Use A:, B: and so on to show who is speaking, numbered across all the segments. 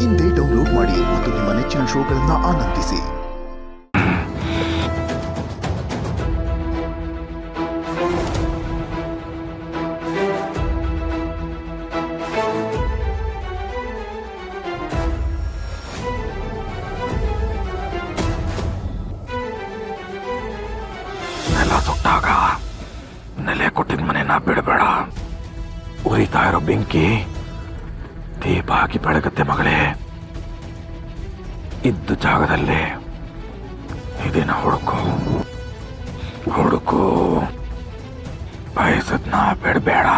A: ಇಂದೇ ಡೌನ್ಲೋಡ್ ಮಾಡಿ ಮತ್ತು ನಿಮ್ಮ ನೆಚ್ಚಿನ ಶೋಗಳನ್ನು ಆನಂದಿಸಿ.
B: ನೆಲ ಸುಟ್ಟಾಗ ನೆಲೆ ಕೊಟ್ಟಿದ ಮನೆನ ಬಿಡಬೇಡ. ಉರಿತಾ ಇರೋ ಬೆಂಕಿ ದೀಪ ಹಾಕಿ ಬೆಳಗತ್ತೆ ಮಗಳೇ. ಇದ್ದ ಜಾಗದಲ್ಲಿ ಇದನ್ನ ಹುಡುಕು ಬಯಸದ್ನ ಬಿಡಬೇಡ,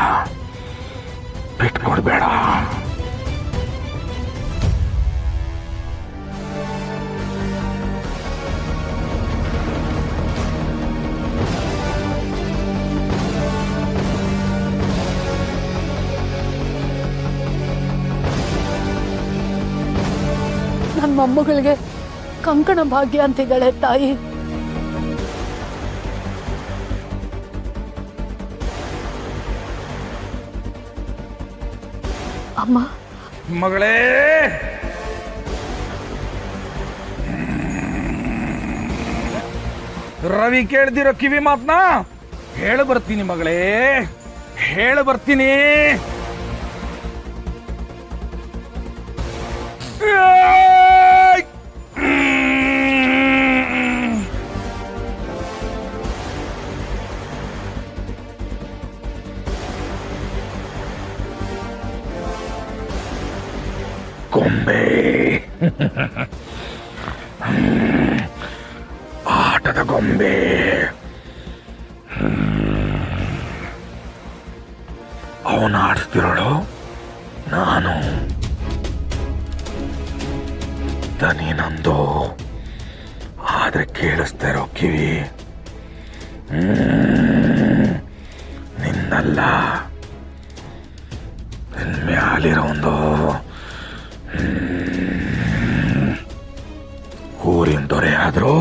B: ಬಿಟ್ಕೊಡ್ಬೇಡ.
C: ನನ್ನ ಮೊಮ್ಮಗಳಿಗೆ ಕಂಕಣ ಭಾಗ್ಯ ಅಂತಿದ್ದಾಳೆ ತಾಯಿ. ಅಮ್ಮ
B: ಮಗಳೇ, ರವಿ ಕೇಳ್ದಿರೋ ಕಿವಿ ಮಾತ್ನಾ ಹೇಳು ಬರ್ತೀನಿ ಮಗಳೇ, ಹೇಳು ಬರ್ತೀನಿ. ಗೊಂಬೆ, ಆಟದ ಗೊಂಬೆ. ಅವನ ಆಡಿಸ್ತಿರೋಳು ನಾನು. ದನಿ ನಂದು, ಆದ್ರೆ ಕೇಳಿಸ್ತಾ ಇರೋ ಕಿವಿ ನಿನ್ನಲ್ಲ. ಮ್ಯಾಲಿರೋ ಒಂದು ಊರಿನ ದೊರೆ ಆದ್ರೂ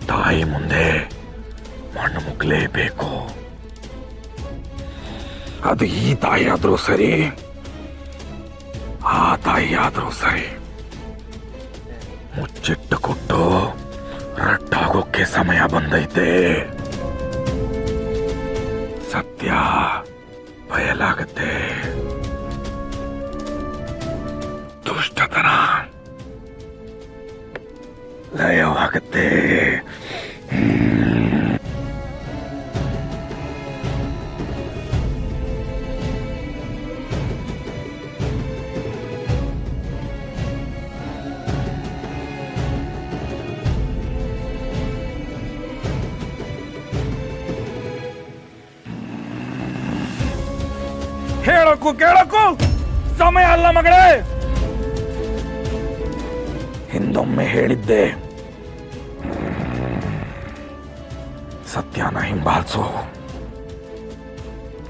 B: ತಾಯಿ ಮುಂದೆ ಮಣ್ಣು ಮುಗ್ಲೇಬೇಕು. ಅದು ಈ ತಾಯಿ ಆದ್ರೂ ಸರಿ, ಆ ತಾಯಿ ಆದ್ರೂ ಸರಿ. ಮುಚ್ಚಿಟ್ಟು ಕೊಟ್ಟು ರಟ್ಟಾಗೋಕ್ಕೆ ಸಮಯ ಬಂದೈತೆ. ಸತ್ಯ ಬಯಲಾಗತ್ತೆ, ದುಷ್ಟತನ ಲಯವಾಗತ್ತೆ. ಕೇಳಕ್ಕೂ ಸಮಯ ಅಲ್ಲ ಮಗಳೇ. ಹಿಂದೊಮ್ಮೆ ಹೇಳಿದ್ದೆ, ಸತ್ಯನ ಹಿಂಬಾಲಿಸು.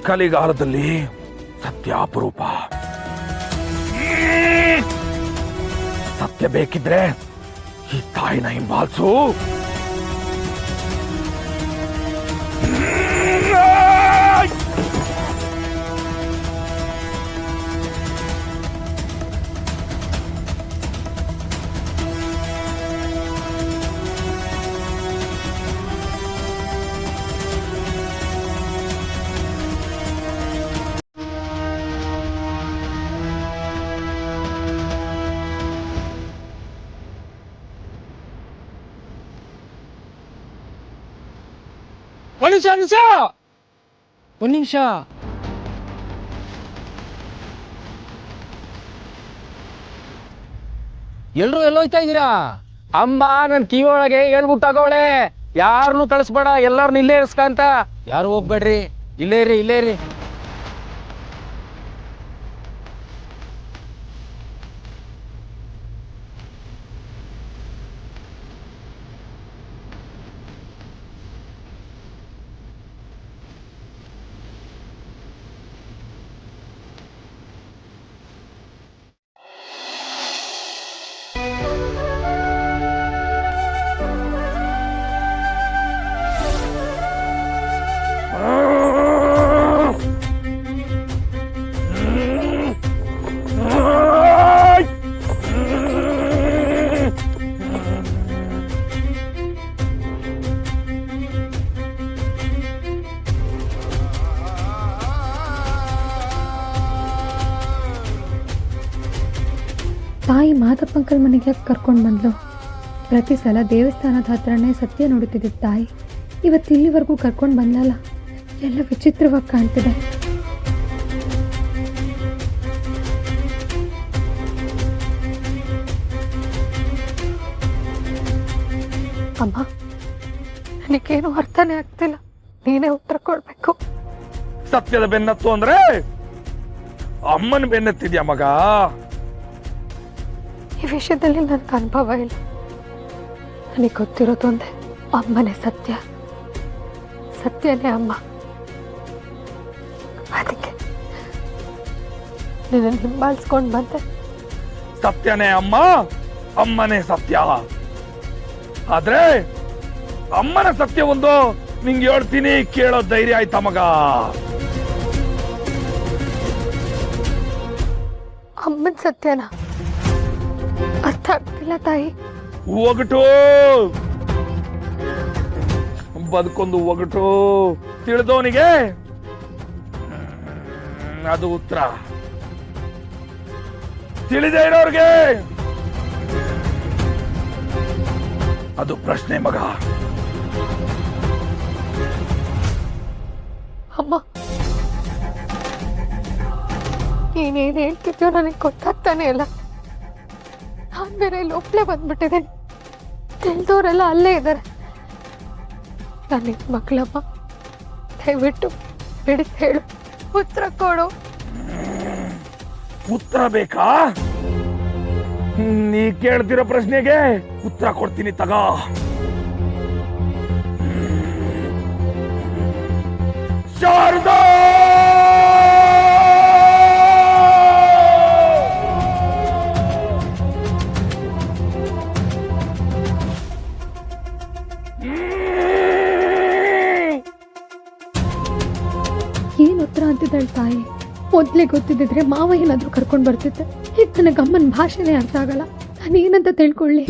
B: ಕಲಿಗಾಲದಲ್ಲಿ ಸತ್ಯ ಅಪರೂಪ. ಸತ್ಯ ಬೇಕಿದ್ರೆ ಈ ತಾಯಿನ ಹಿಂಬಾಲಿಸು.
D: ಒಂದು ನಿಮಿಷ. ಎಲ್ರು ಎಲ್ಲೋಯ್ತಾ ಇದ್ದೀರಾ? ಅಮ್ಮ ನನ್ ಕಿವಿ ಒಳಗೆ ಹೇಳ್ಬಿಟ್ಟಾಗವಳೆ, ಯಾರನ್ನು ಕಳಿಸ್ಬೇಡ, ಎಲ್ಲಾರನ್ನ ಇಲ್ಲೇ ಇರಿಸ್ಕಂತ. ಯಾರು ಹೋಗ್ಬೇಡ್ರಿ, ಇಲ್ಲೇ ಇರಿ.
E: ತಾಯಿ ಮಾದಪ್ಪಂಕಲ್ ಮನೆಗೆ ಕರ್ಕೊಂಡು ಬಂದ್ಲು. ಪ್ರತಿ ಸಲ ದೇವಸ್ಥಾನದ ಹತ್ರನೇ ಸತ್ಯ ನೋಡುತ್ತಿದ್ದ ತಾಯಿ ಇವತ್ತು ಇಲ್ಲಿವರೆಗೂ ಕರ್ಕೊಂಡು ಬಂದಲ್ಲ. ಎಲ್ಲ ವಿಚಿತ್ರವಾಗಿ ಕಾಣ್ತಿದೆ.
C: ಅಮ್ಮ, ನನಗೇನು ಅರ್ಥನೇ ಆಗ್ತಿಲ್ಲ. ನೀನೇ ಉತ್ತರ ಕೊಡ್ಬೇಕು.
B: ಸತ್ಯದ ಬೆನ್ನತ್ತು ಅಂದ್ರೆ ಅಮ್ಮನ ಬೆನ್ನತ್ತಿದ್ಯಾ ಮಗ?
C: ಈ ವಿಷಯದಲ್ಲಿ ನನಗೆ ಅನುಭವ ಇಲ್ಲ. ನನಗೆ ಗೊತ್ತಿರೋದು ಒಂದೇ, ಅಮ್ಮನೇ ಸತ್ಯ, ಸತ್ಯನೇ ಅಮ್ಮ. ಅದಕ್ಕೆ ನಿನ್ನ ಹಿಂಬಾಲಿಸ್ಕೊಂಡು ಬಂದೆ.
B: ಸತ್ಯನೇ ಅಮ್ಮ, ಅಮ್ಮನೇ ಸತ್ಯ. ಆದ್ರೆ ಅಮ್ಮನ ಸತ್ಯ ಒಂದು ನಿಂಗೆ ಹೇಳ್ತೀನಿ, ಕೇಳೋ ಧೈರ್ಯ ಆಯ್ತಾ ಮಗ?
C: ಅಮ್ಮನ ಸತ್ಯನ ಅರ್ಥ ಆಗ್ತಿಲ್ಲ ತಾಯಿ.
B: ಒಗಟು ಬದುಕೊಂದು ಒಗಟು ತಿಳಿದವನಿಗೆ ಅದು ಉತ್ತರ, ತಿಳಿದೇ ಇರೋರ್ಗೆ ಅದು ಪ್ರಶ್ನೆ ಮಗ.
C: ಅಮ್ಮ, ನೀನೇನು ಹೇಳ್ತಿದ್ಯೋ ನನಗೆ ಗೊತ್ತಾಗ್ತಾನೆ ಇಲ್ಲ. ನಾನು ಬೇರೆ ಇಲ್ಲಿ ಒಬ್ಳೆ ಬಂದ್ಬಿಟ್ಟಿದ್ದೇನೆ. ತಿಳಿದವರೆಲ್ಲ ಅಲ್ಲೇ ಇದ್ದಾರೆ. ನನ್ನ ಮಕ್ಕಳಮ್ಮ, ದಯವಿಟ್ಟು ಬಿಡಿಸಿ ಹೇಳು, ಉತ್ತರ ಕೊಡು.
B: ಉತ್ತರ ಬೇಕಾ? ನೀ ಕೇಳ್ತಿರೋ ಪ್ರಶ್ನೆಗೆ ಉತ್ತರ ಕೊಡ್ತೀನಿ ತಗ. ಶಾರದಾ!
E: ಏನು ಉತ್ತರ ಅಂತಿದ್ದಾಳೆ ತಾಯಿ? ಮೊದಲೇ ಗೊತ್ತಿದ್ದಿದ್ರೆ ಮಾವ ಏನಾದರೂ ಕರ್ಕೊಂಡು ಬರ್ತಿದ್ದೆ. ಈಗ ನನಗೆ ಅಮ್ಮನ ಭಾಷೆನೇ ಅರ್ಥ ಆಗಲ್ಲ. ನಾನು ಏನಂತ ತಿಳ್ಕೊಳ್ಳಿ?